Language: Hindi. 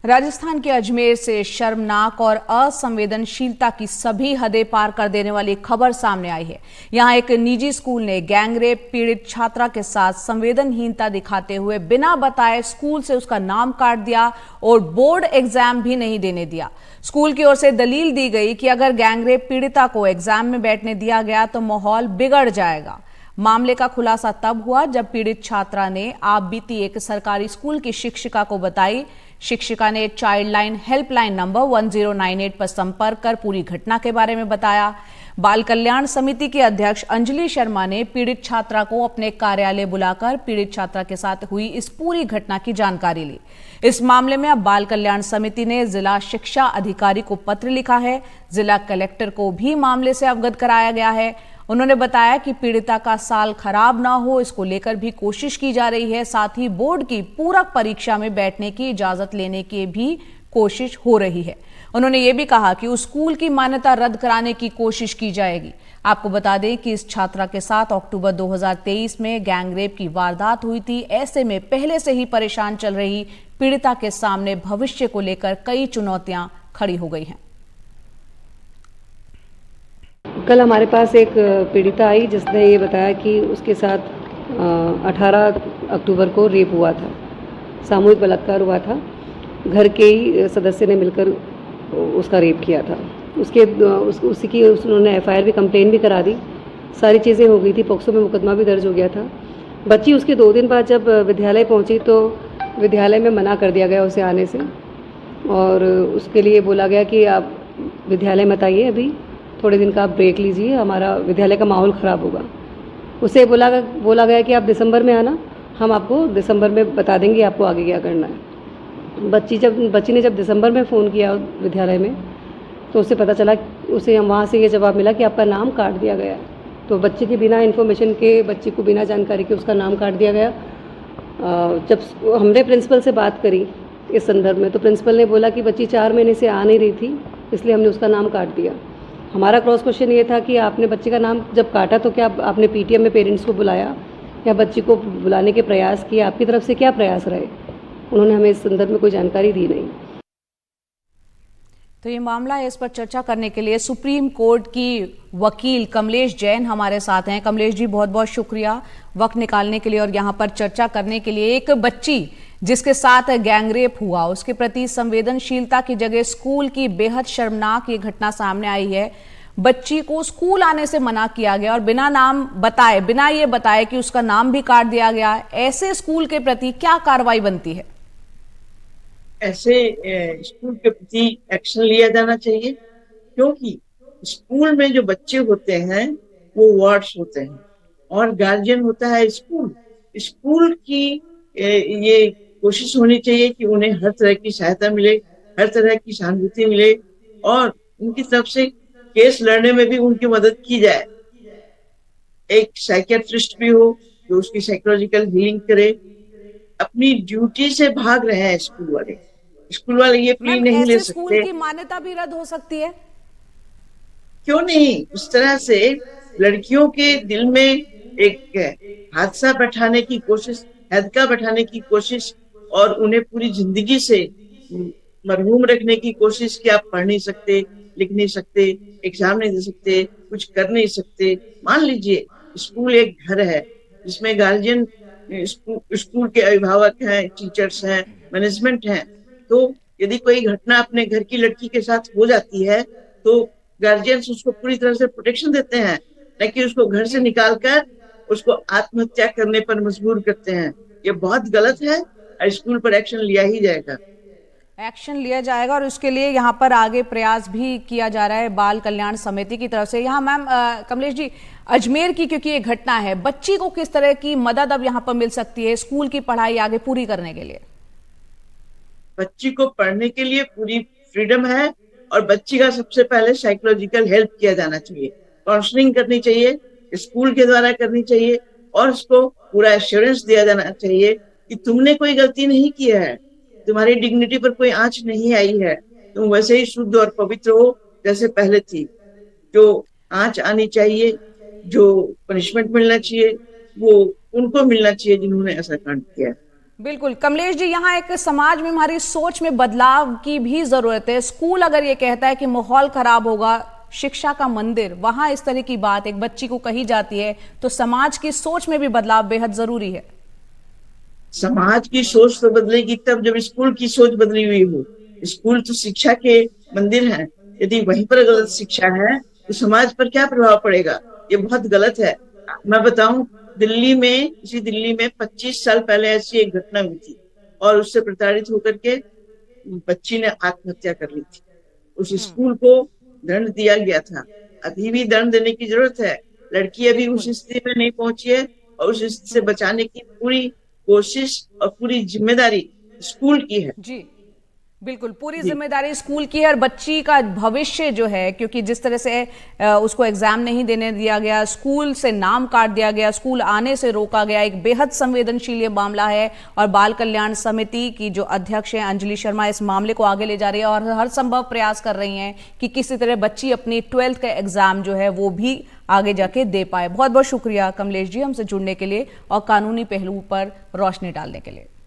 राजस्थान के अजमेर से शर्मनाक और असंवेदनशीलता की सभी हदें पार कर देने वाली खबर सामने आई है। यहां एक निजी स्कूल ने गैंगरेप पीड़ित छात्रा के साथ संवेदनहीनता दिखाते हुए बिना बताए स्कूल से उसका नाम काट दिया और बोर्ड एग्जाम भी नहीं देने दिया। स्कूल की ओर से दलील दी गई कि अगर गैंगरेप पीड़िता को एग्जाम में बैठने दिया गया तो माहौल बिगड़ जाएगा। मामले का खुलासा तब हुआ जब पीड़ित छात्रा ने आप बीती एक सरकारी स्कूल की शिक्षिका को बताई। शिक्षिका ने चाइल्ड लाइन हेल्पलाइन नंबर 1098 पर संपर्क कर पूरी घटना के बारे में बताया। बाल कल्याण समिति की अध्यक्ष अंजलि शर्मा ने पीड़ित छात्रा को अपने कार्यालय बुलाकर पीड़ित छात्रा के साथ हुई इस पूरी घटना की जानकारी ली। इस मामले में अब बाल कल्याण समिति ने जिला शिक्षा अधिकारी को पत्र लिखा है। जिला कलेक्टर को भी मामले से अवगत कराया गया है। उन्होंने बताया कि पीड़िता का साल खराब ना हो, इसको लेकर भी कोशिश की जा रही है। साथ ही बोर्ड की पूरक परीक्षा में बैठने की इजाजत लेने की भी कोशिश हो रही है। उन्होंने ये भी कहा कि उस स्कूल की मान्यता रद्द कराने की कोशिश की जाएगी। आपको बता दें कि इस छात्रा के साथ अक्टूबर 2023 में गैंगरेप की वारदात हुई थी। ऐसे में पहले से ही परेशान चल रही पीड़िता के सामने भविष्य को लेकर कई चुनौतियां खड़ी हो गई हैं। कल हमारे पास एक पीड़िता आई जिसने ये बताया कि उसके साथ 18 अक्टूबर को रेप हुआ था, सामूहिक बलात्कार हुआ था। घर के ही सदस्य ने मिलकर उसका रेप किया था। उसी की उन्होंने एफआईआर भी, कंप्लेन भी करा दी। सारी चीज़ें हो गई थी, पॉक्सो में मुकदमा भी दर्ज हो गया था। बच्ची उसके 2 दिन बाद जब विद्यालय पहुंची तो विद्यालय में मना कर दिया गया उसे आने से, और उसके लिए बोला गया कि आप विद्यालय मत आइए, अभी थोड़े दिन का आप ब्रेक लीजिए, हमारा विद्यालय का माहौल ख़राब होगा। उसे बोला गया कि आप दिसंबर में आना, हम आपको दिसंबर में बता देंगे आपको आगे क्या करना है। बच्ची ने जब दिसंबर में फ़ोन किया विद्यालय में तो उसे पता चला, उसे वहाँ से ये जवाब मिला कि आपका नाम काट दिया गया है। तो बच्चे के बिना इन्फॉर्मेशन के, बच्ची को बिना जानकारी के उसका नाम काट दिया गया। जब हमने प्रिंसिपल से बात करी इस संदर्भ में तो प्रिंसिपल ने बोला कि बच्ची 4 महीने से आ नहीं रही थी, इसलिए हमने उसका नाम काट दिया। हमारा क्रॉस क्वेश्चन ये था कि आपने बच्चे का नाम जब काटा तो क्या आपने पीटीएम में पेरेंट्स को बुलाया या बच्ची को बुलाने के प्रयास किए? आपकी तरफ से क्या प्रयास रहे? उन्होंने हमें इस संदर्भ में कोई जानकारी दी नहीं। तो ये मामला है, इस पर चर्चा करने के लिए सुप्रीम कोर्ट की वकील कमलेश जैन हमारे साथ हैं। कमलेश जी, बहुत बहुत शुक्रिया वक्त निकालने के लिए और यहाँ पर चर्चा करने के लिए। एक बच्ची जिसके साथ गैंगरेप हुआ, उसके प्रति संवेदनशीलता की जगह स्कूल की बेहद शर्मनाक ये घटना सामने आई है। बच्ची को स्कूल आने से मना किया गया और बिना नाम बताए, बिना ये बताए कि उसका नाम भी काट दिया गया। ऐसे स्कूल के प्रति क्या कार्रवाई बनती है? ऐसे स्कूल के प्रति एक्शन लिया जाना चाहिए, क्योंकि स्कूल में जो बच्चे होते हैं वो वार्ड्स होते हैं और गार्जियन होता है स्कूल। स्कूल की ये कोशिश होनी चाहिए कि उन्हें हर तरह की सहायता मिले, हर तरह की सहानुभूति मिले और उनकी तरफ से केस लड़ने में भी उनकी मदद की जाए। एक साइकियाट्रिस्ट भी हो जो उसकी साइकोलॉजिकल हीलिंग करे। अपनी ड्यूटी से भाग रहे हैं स्कूल वाले ये प्ली नहीं ले सकते। स्कूल की मान्यता भी रद्द हो सकती है? क्यों नहीं? उस तरह से लड़कियों के दिल में एक हादसा बैठाने की कोशिश, हदका बैठाने की कोशिश और उन्हें पूरी जिंदगी से मरहूम रखने की कोशिश कि आप पढ़ नहीं सकते, लिख नहीं सकते, एग्जाम नहीं दे सकते, कुछ कर नहीं सकते। मान लीजिए स्कूल एक घर है जिसमें गार्जियन, स्कूल के अभिभावक हैं, टीचर्स हैं, मैनेजमेंट हैं। तो यदि कोई घटना अपने घर की लड़की के साथ हो जाती है तो गार्जियंस उसको पूरी तरह से प्रोटेक्शन देते हैं, ताकि उसको घर से निकालकर उसको आत्महत्या करने पर मजबूर करते हैं। ये बहुत गलत है और स्कूल पर एक्शन लिया ही जाएगा। एक्शन लिया जाएगा और उसके लिए यहाँ पर आगे प्रयास भी किया जा रहा है बाल कल्याण समिति की तरफ से। यहाँ मैम कमलेश जी, अजमेर की क्योंकि ये घटना है, बच्ची को किस तरह की मदद अब यहाँ पर मिल सकती है स्कूल की पढ़ाई आगे पूरी करने के लिए? बच्ची को पढ़ने के लिए पूरी फ्रीडम है और बच्ची का सबसे पहले साइकोलॉजिकल हेल्प किया जाना चाहिए, काउंसलिंग करनी चाहिए, स्कूल के द्वारा करनी चाहिए और उसको पूरा एश्योरेंस दिया जाना चाहिए कि तुमने कोई गलती नहीं की है, तुम्हारी डिग्निटी पर कोई आंच नहीं आई है, तुम वैसे ही शुद्ध और पवित्र हो जैसे पहले थी। जो आंच आनी चाहिए, जो पनिशमेंट मिलना चाहिए, वो उनको मिलना चाहिए जिन्होंने ऐसा कांड किया। बिल्कुल कमलेश जी, यहाँ एक समाज में हमारी सोच में बदलाव की भी जरूरत है। स्कूल अगर ये कहता है कि माहौल खराब होगा, शिक्षा का मंदिर, वहां इस तरह की बात एक बच्ची को कही जाती है, तो समाज की सोच में भी बदलाव बेहद जरूरी है। समाज की सोच तो बदलेगी तब जब स्कूल की सोच बदली हुई हो। स्कूल तो शिक्षा के मंदिर हैं। यदि वहीं पर गलत शिक्षा है तो समाज पर क्या प्रभाव पड़ेगा? ये बहुत गलत है। मैं बताऊं, दिल्ली में 25 साल पहले ऐसी एक घटना हुई थी और उससे प्रताड़ित होकर के बच्ची ने आत्महत्या कर ली थी। उस स्कूल को दंड दिया गया था। अभी भी दंड देने की जरूरत है। लड़की अभी उस स्थिति में नहीं पहुंची है और उस स्थिति से बचाने की पूरी कोशिश और पूरी जिम्मेदारी स्कूल की है। जी बिल्कुल, पूरी जी। जिम्मेदारी स्कूल की है और बच्ची का भविष्य जो है, क्योंकि जिस तरह से उसको एग्जाम नहीं देने दिया गया, स्कूल से नाम काट दिया गया, स्कूल आने से रोका गया, एक बेहद संवेदनशील ये मामला है। और बाल कल्याण समिति की जो अध्यक्ष हैं अंजलि शर्मा इस मामले को आगे ले जा रही है और हर संभव प्रयास कर रही हैं कि किसी तरह बच्ची अपनी 12th का एग्जाम जो है वो भी आगे जाके दे पाए। बहुत बहुत शुक्रिया कमलेश जी हमसे जुड़ने के लिए और कानूनी पहलू पर रोशनी डालने के लिए।